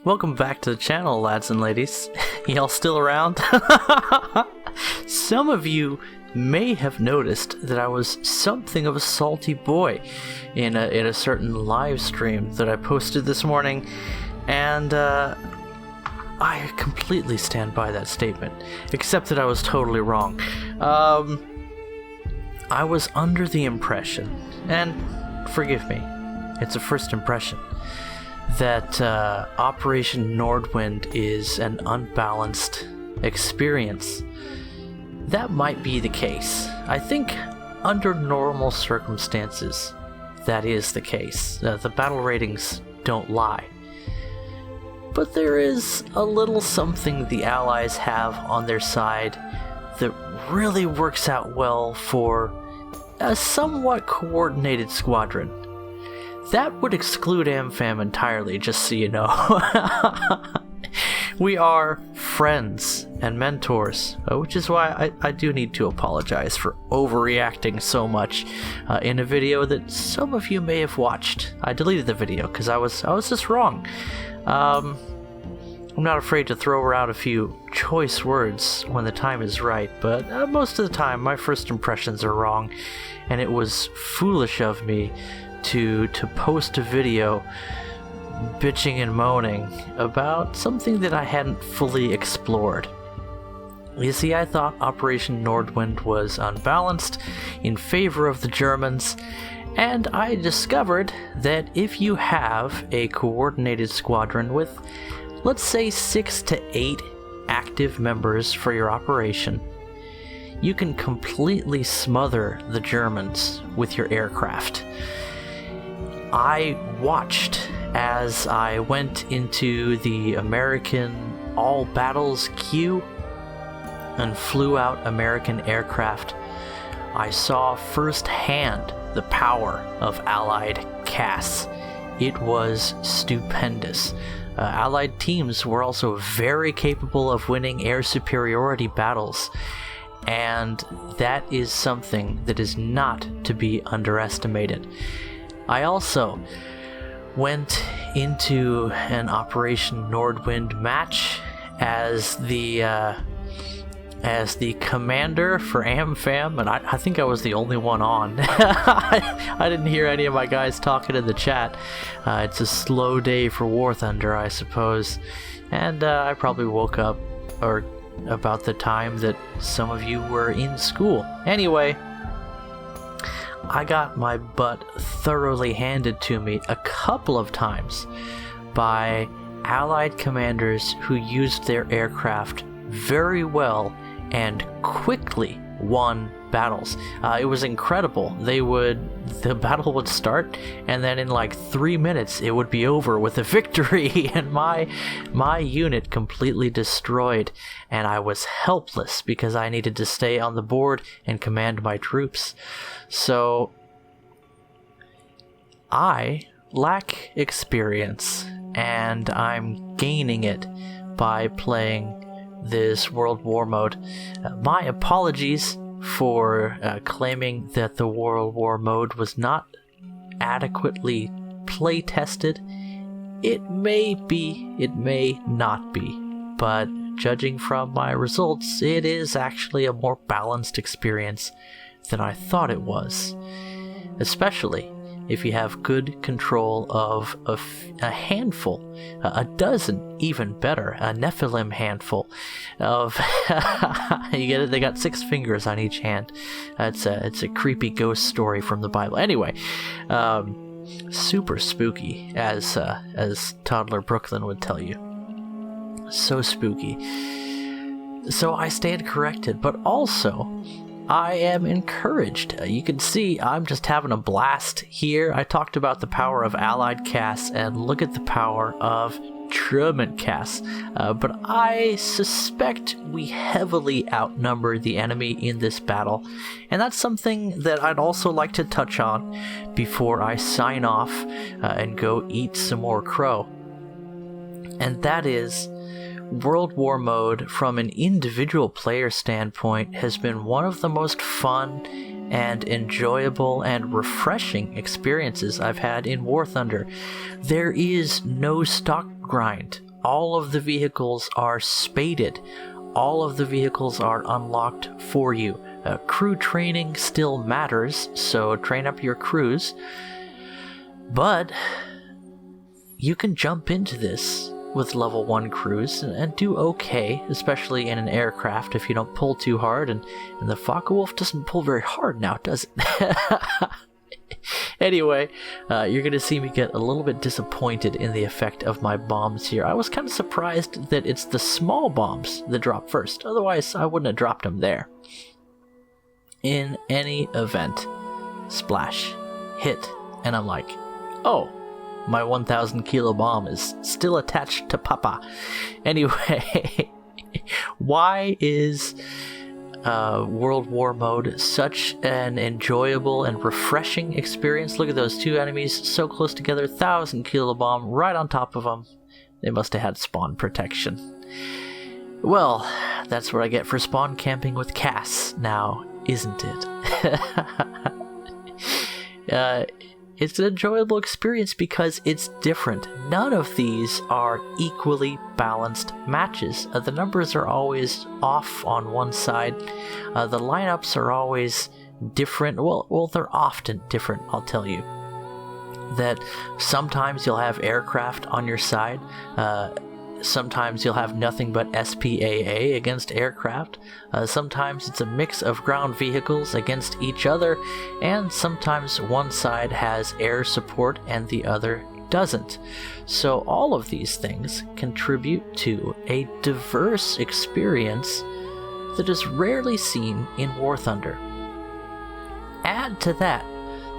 Welcome back to the channel, lads and ladies. Y'all still around? Some of you may have noticed that I was something of a salty boy in a certain live stream that I posted this morning, and I completely stand by that statement, except that I was totally wrong. I was under the impression, and forgive me, it's a first impression, that Operation Nordwind is an unbalanced experience. That might be the case. I think under normal circumstances, that is the case. The battle ratings don't lie. But there is a little something the Allies have on their side that really works out well for a somewhat coordinated squadron. That would exclude AmFam entirely, just so you know. We are friends and mentors, which is why I do need to apologize for overreacting so much in a video that some of you may have watched. I deleted the video because I was just wrong. I'm not afraid to throw around a few choice words when the time is right, but most of the time my first impressions are wrong, and it was foolish of me to post a video bitching and moaning about something that I hadn't fully explored. You see, I thought Operation Nordwind was unbalanced in favor of the Germans, and I discovered that if you have a coordinated squadron with, let's say, 6 to 8 active members for your operation, you can completely smother the Germans with your aircraft. I watched as I went into the American all battles queue and flew out American aircraft. I saw firsthand the power of Allied CAS. It was stupendous. Allied teams were also very capable of winning air superiority battles, and that is something that is not to be underestimated. I also went into an Operation Nordwind match as the commander for AmFam, and I think I was the only one on. I didn't hear any of my guys talking in the chat. It's a slow day for War Thunder, I suppose, and I probably woke up or about the time that some of you were in school. Anyway, I got my butt thoroughly handed to me a couple of times by Allied commanders who used their aircraft very well and quickly won battles. It was incredible. The battle would start, and then in like 3 minutes it would be over with a victory, and my unit completely destroyed, and I was helpless because I needed to stay on the board and command my troops. So I lack experience, and I'm gaining it by playing this World War mode. My apologies for claiming that the World War mode was not adequately play tested. It may be, it may not be, but judging from my results, it is actually a more balanced experience than I thought it was, especially if you have good control of a handful, a dozen, even better, a Nephilim handful of you get it, they got 6 fingers on each hand. It's a creepy ghost story from the Bible. Anyway, super spooky, as Toddler Brooklyn would tell you. So spooky. So I stand corrected, but also I am encouraged. You can see I'm just having a blast here. I talked about the power of Allied CAS, and look at the power of German CAS. But I suspect we heavily outnumber the enemy in this battle, and that's something that I'd also like to touch on before I sign off and go eat some more crow. And that is, World War mode from an individual player standpoint has been one of the most fun and enjoyable and refreshing experiences I've had in War Thunder. There is no stock grind all of the vehicles are spaded. All of the vehicles are unlocked for you. Crew training still matters, so train up your crews. But you can jump into this with level 1 crews and do okay, especially in an aircraft if you don't pull too hard, and the Focke-Wulf doesn't pull very hard now, does it? Anyway, you're going to see me get a little bit disappointed in the effect of my bombs here. I was kind of surprised that it's the small bombs that drop first, otherwise I wouldn't have dropped them there. In any event, splash, hit, and I'm like, oh, my 1,000 kilo bomb is still attached to Papa. Anyway, why is World War mode such an enjoyable and refreshing experience? Look at those two enemies so close together, 1,000 kilo bomb right on top of them. They must have had spawn protection. Well, that's what I get for spawn camping with Cass now, isn't it? It's an enjoyable experience because it's different. None of these are equally balanced matches. The numbers are always off on one side. The lineups are always different. Well, they're often different, I'll tell you. That sometimes you'll have aircraft on your side. Sometimes you'll have nothing but SPAA against aircraft. Sometimes it's a mix of ground vehicles against each other, and sometimes one side has air support and the other doesn't. So all of these things contribute to a diverse experience that is rarely seen in War Thunder. Add to that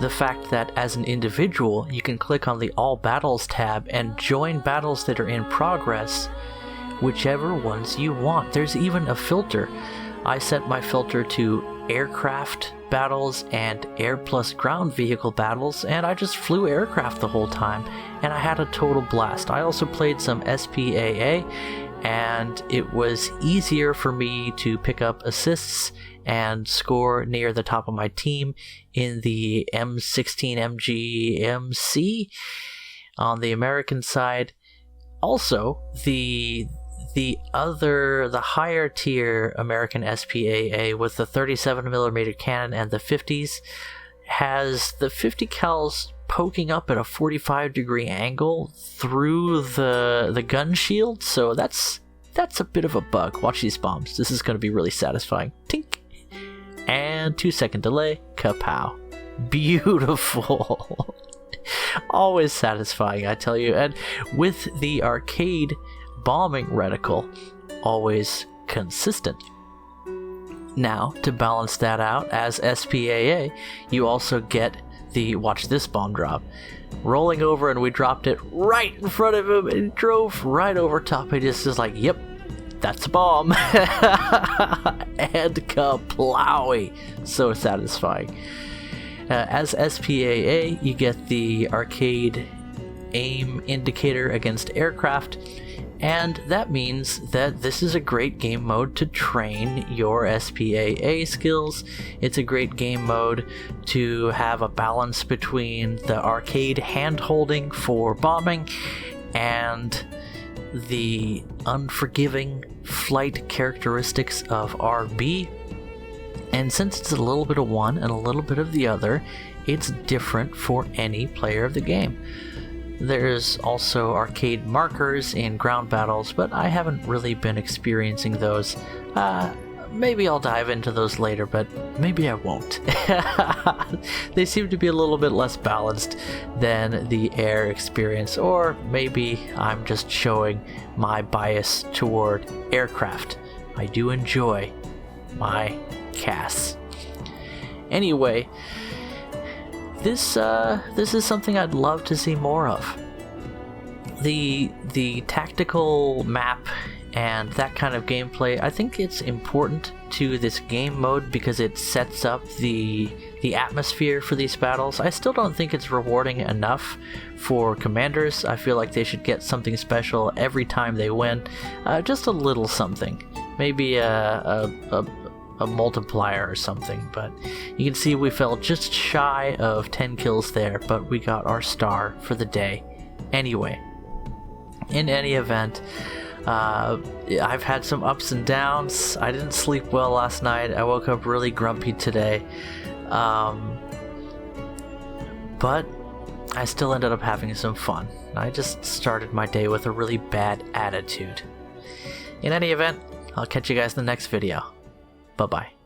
the fact that as an individual you can click on the All Battles tab and join battles that are in progress, whichever ones you want. There's even a filter. I set my filter to aircraft battles and air plus ground vehicle battles, and I just flew aircraft the whole time, and I had a total blast. I also played some SPAA, and it was easier for me to pick up assists and score near the top of my team in the M16MG MC on the American side. Also, the higher tier American SPAA with the 37mm cannon and the 50s has the 50 cals poking up at a 45-degree angle through the gun shield, so that's a bit of a bug. Watch these bombs. This is going to be really satisfying. Tink! And 2-second delay. Kapow. Beautiful. Always satisfying, I tell you. And with the arcade bombing reticle, always consistent. Now, to balance that out, as SPAA, you also get the, watch this bomb drop, rolling over, and we dropped it right in front of him and drove right over top. He just is like, yep, that's a bomb. And kaplowy. So satisfying. As SPAA, you get the arcade aim indicator against aircraft, and that means that this is a great game mode to train your SPAA skills. It's a great game mode to have a balance between the arcade hand-holding for bombing and the unforgiving flight characteristics of RB. And since it's a little bit of one and a little bit of the other, it's different for any player of the game. There's also arcade markers in ground battles, but I haven't really been experiencing those. Maybe I'll dive into those later, but maybe I won't. They seem to be a little bit less balanced than the air experience, or maybe I'm just showing my bias toward aircraft. I do enjoy my Cass. Anyway, this is something I'd love to see more of. The tactical map and that kind of gameplay, I think it's important to this game mode because it sets up the atmosphere for these battles. I still don't think it's rewarding enough for commanders. I feel like they should get something special every time they win. Just a little something. Maybe a multiplier or something, but you can see we fell just shy of 10 kills there, but we got our star for the day. Anyway, in any event, I've had some ups and downs. I didn't sleep well last night. I woke up really grumpy today. But I still ended up having some fun. I just started my day with a really bad attitude. In any event, I'll catch you guys in the next video. Bye-bye.